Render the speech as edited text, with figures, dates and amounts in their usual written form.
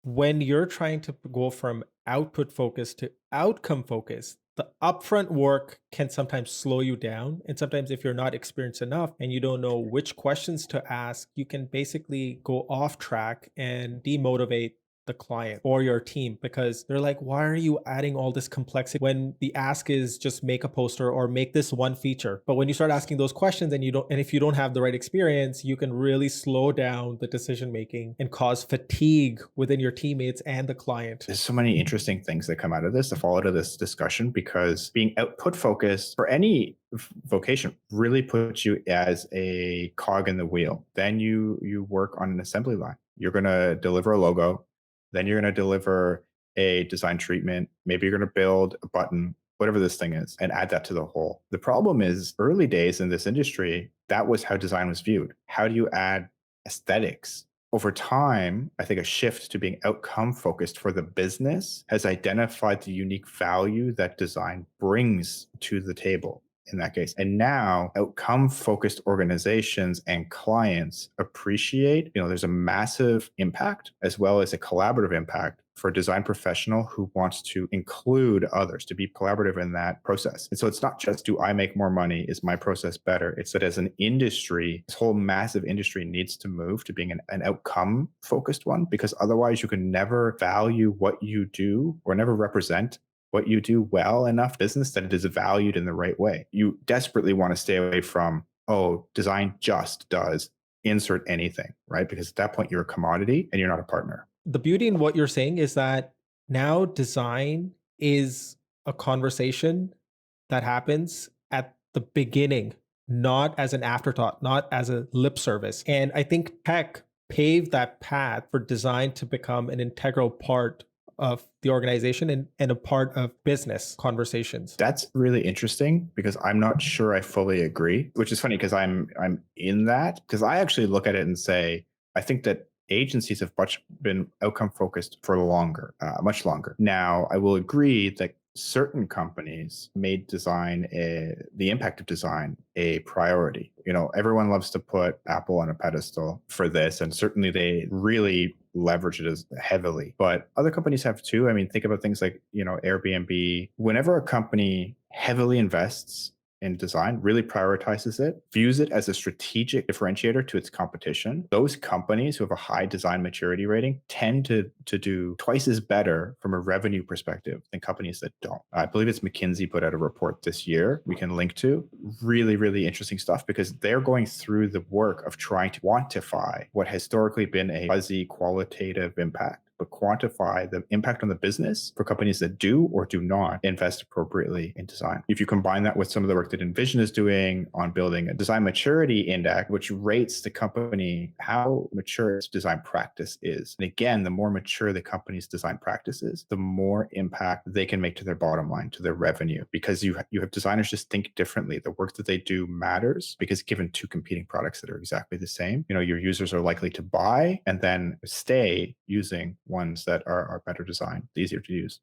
When you're trying to go from output focus to outcome focus, the upfront work can sometimes slow you down. And sometimes, if you're not experienced enough and you don't know which questions to ask, you can basically go off track and demotivate the client or your team because they're like, why are you adding all this complexity when the ask is just make a poster or make this one feature? But when you start asking those questions and if you don't have the right experience, you can really slow down the decision making and cause fatigue within your teammates and the client. There's so many interesting things that come out of this to follow to this discussion because being output focused for any vocation really puts you as a cog in the wheel. Then you work on an assembly line. You're going to deliver a logo, then you're going to deliver a design treatment, maybe you're going to build a button, whatever this thing is, and add that to the whole. The problem is early days in this industry, that was how design was viewed. How do you add aesthetics? Over time, I think a shift to being outcome focused for the business has identified the unique value that design brings to the table in that case. And now outcome focused organizations and clients appreciate, there's a massive impact as well as a collaborative impact for a design professional who wants to include others, to be collaborative in that process. And so it's not just, do I make more money? Is my process better? It's that as an industry, this whole massive industry needs to move to being an outcome focused one, because otherwise you can never value what you do or never represent what you do well enough business that it is valued in the right way. You desperately want to stay away from, oh, design just does insert anything, right? Because at that point you're a commodity and you're not a partner. The beauty in what you're saying is that now design is a conversation that happens at the beginning, not as an afterthought, not as a lip service. And I think tech paved that path for design to become an integral part of the organization and a part of business conversations. That's really interesting because I'm not sure I fully agree, which is funny because I'm in that because I actually look at it and say, I think that agencies have been outcome focused for longer, much longer. Now, I will agree that certain companies made the impact of design a priority. Everyone loves to put Apple on a pedestal for this, and certainly they really leverage it as heavily. But other companies have too. I mean, think about things like, Airbnb. Whenever a company heavily invests in design, really prioritizes it, views it as a strategic differentiator to its competition, those companies who have a high design maturity rating tend to do twice as better from a revenue perspective than companies that don't. I believe it's McKinsey put out a report this year we can link to. Really, really interesting stuff because they're going through the work of trying to quantify what has historically been a fuzzy qualitative impact, but quantify the impact on the business for companies that do or do not invest appropriately in design. If you combine that with some of the work that Envision is doing on building a design maturity index, which rates the company how mature its design practice is. And again, the more mature the company's design practice is, the more impact they can make to their bottom line, to their revenue, because you have designers just think differently. The work that they do matters because given two competing products that are exactly the same, your users are likely to buy and then stay using ones that are better designed, easier to use.